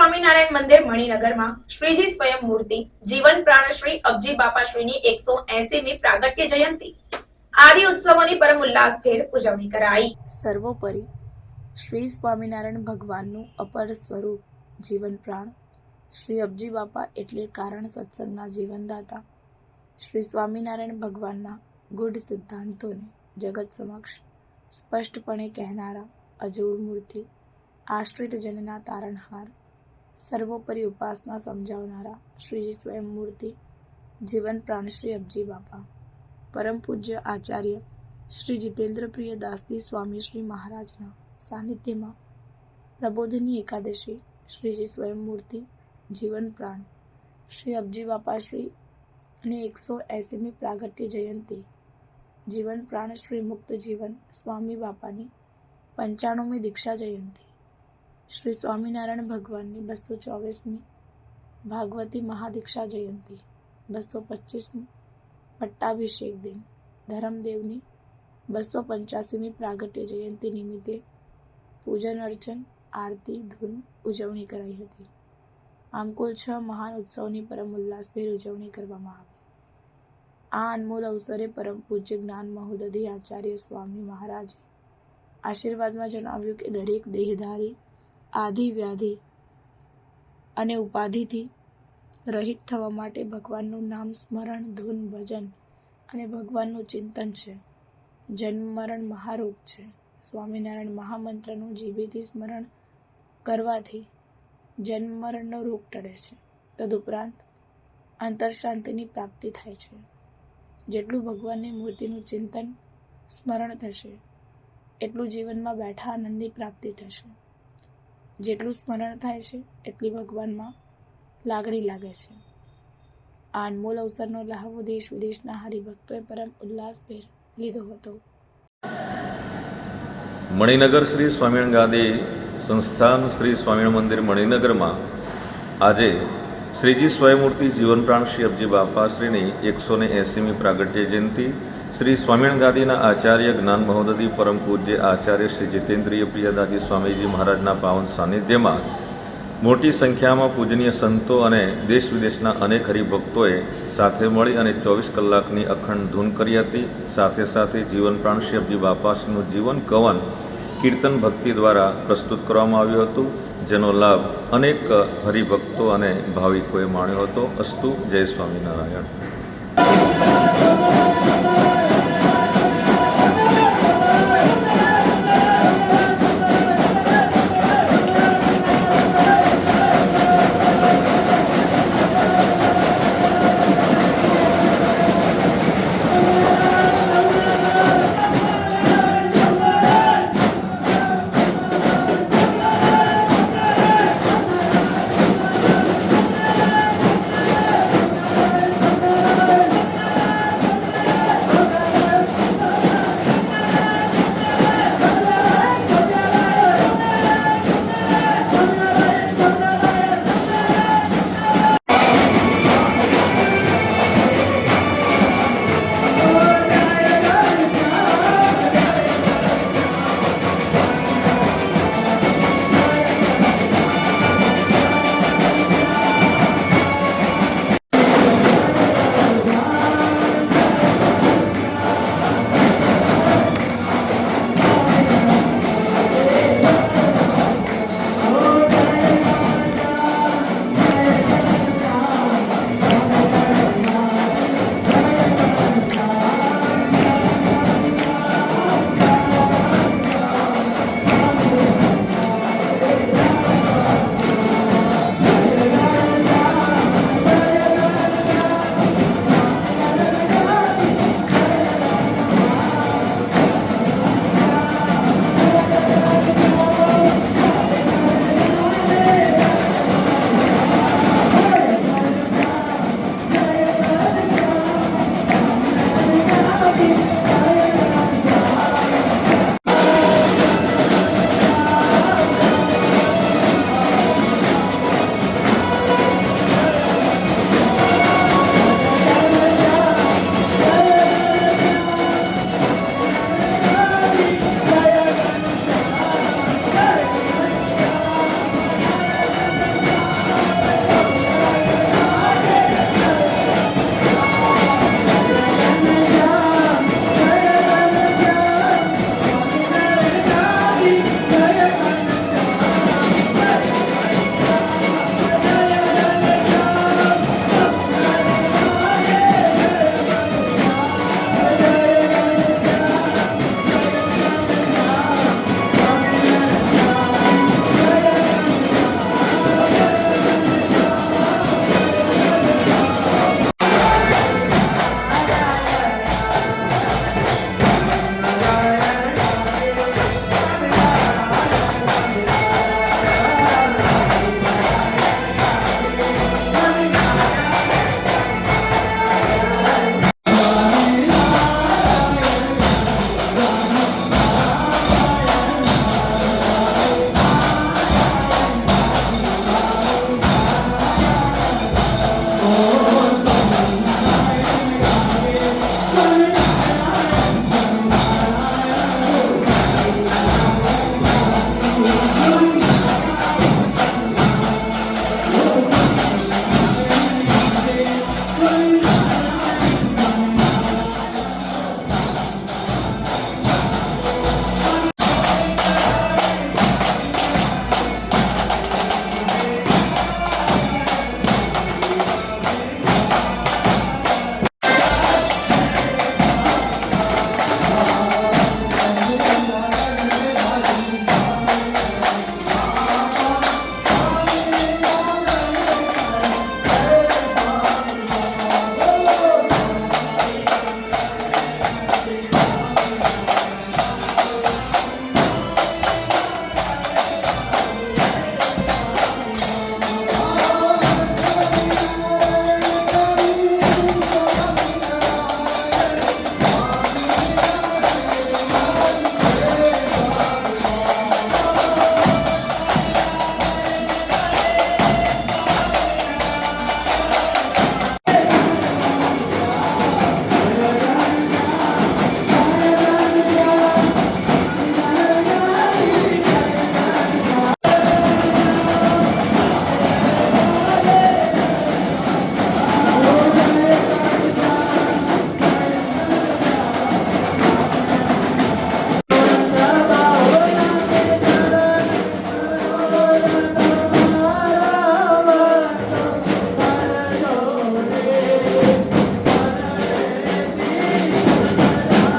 સ્વામિનારાયણ મંદિર મણિનગરમાં શ્રીજી સ્વયં મૂર્તિ જીવન પ્રાણ શ્રી અબજી બાપાશ્રીની 180મી પ્રાગટ્ય જયંતિ આદિ ઉત્સવોની પરમ ઉલ્લાસભેર ઉજવણી કરાઈ। સર્વોપરી શ્રી સ્વામિનારાયણ ભગવાનનું અપર સ્વરૂપ જીવન પ્રાણ શ્રી અબજી બાપા એટલે કારણ સત્સંગના જીવનદાતા શ્રી સ્વામિનારાયણ ભગવાનના ગુઢ સિદ્ધાંતોને જગત સમક્ષ સ્પષ્ટપણે કહેનારા અજોડ મૂર્તિ, આશ્રિત જનના તારણહાર, સર્વોપરી ઉપાસના સમજાવનારા શ્રીજી સ્વયં મૂર્તિ જીવન પ્રાણ શ્રી અબજી બાપા, પરમ પૂજ્ય આચાર્ય શ્રી જીતેન્દ્ર પ્રિય દાસજી સ્વામી શ્રી મહારાજના સાનિધ્યમાં પ્રબોધની એકાદશી શ્રીજી સ્વયં મૂર્તિ જીવન પ્રાણ શ્રી અબજી બાપા શ્રી અને 180મી પ્રાગટ્ય જયંતિ જીવન પ્રાણ શ્રી મુક્ત જીવન સ્વામી બાપાની 95મી દીક્ષા જયંતિ શ્રી સ્વામિનારાયણ ભગવાનની 224મી ભાગવતી મહાદીક્ષા જયંતિ 225મી પટ્ટાભિષેક દિન ધરમદેવની 285મી પ્રાગટ્ય જયંતિ નિમિત્તે પૂજન અર્ચન આરતી ધૂન ઉજવણી કરાઈ હતી। આમ કુલ 6 મહાન ઉત્સવની પરમ ઉલ્લાસભેર ઉજવણી કરવામાં આવી। આ અનમોલ અવસરે પરમ પૂજ્ય જ્ઞાન મહોદધિ આચાર્ય સ્વામી મહારાજે આશીર્વાદમાં જણાવ્યું કે દરેક દેહધારી આધિ વ્યાધિ અને ઉપાધિથી રહિત થવા માટે ભગવાનનું નામ સ્મરણ, ધૂન, ભજન અને ભગવાનનું ચિંતન છે। જન્મ મરણ મહારોગ છે। સ્વામિનારાયણ મહામંત્રનું જીભેથી સ્મરણ કરવાથી જન્મ મરણનો રોગ ટળે છે। તદુપરાંત અંતરશાંતિની પ્રાપ્તિ થાય છે। જેટલું ભગવાનની મૂર્તિનું ચિંતન સ્મરણ થશે એટલું જીવનમાં બેઠા આનંદની પ્રાપ્તિ થશે। જેટલું સ્મરણ થાય છે એટલી ભગવાનમાં લાગણી લાગે છે। આ અનમોલ અવસરનો લહાવો દેશ વિદેશના હરિભક્તોએ પરમ ઉલ્લાસભેર લીધો હતો। મણિનગર શ્રી સ્વામિનારાયણ ગાદી સંસ્થાન શ્રી સ્વામિનારાયણ મંદિર મણિનગરમાં આજે શ્રીજી સ્વયંમૂર્તિ જીવન પ્રાણ શ્રી અબજી બાપાશ્રીની 180મી પ્રાગટ્ય જયંતિ શ્રી સ્વામિનારાયણ ગાદીના આચાર્ય જ્ઞાન મહોદધિ પરમ પૂજ્ય આચાર્ય શ્રી જીતેન્દ્રિય પ્રિયદાસજી સ્વામીજી મહારાજના પાવન સાનિધ્યમાં મોટી સંખ્યામાં પૂજનીય સંતો અને દેશ વિદેશના અનેક હરિભક્તોએ સાથે મળી અને 24 કલાકની અખંડ ધૂન કરી હતી। સાથે સાથે જીવન પ્રાણ શ્રી અબજી બાપાશ્રીનું જીવન કવન કીર્તન ભક્તિ દ્વારા પ્રસ્તુત કરવામાં આવ્યું હતું, જેનો લાભ અનેક હરિભક્તો અને ભાવિકોએ માણ્યો હતો। અસ્તુ, જય સ્વામિનારાયણ।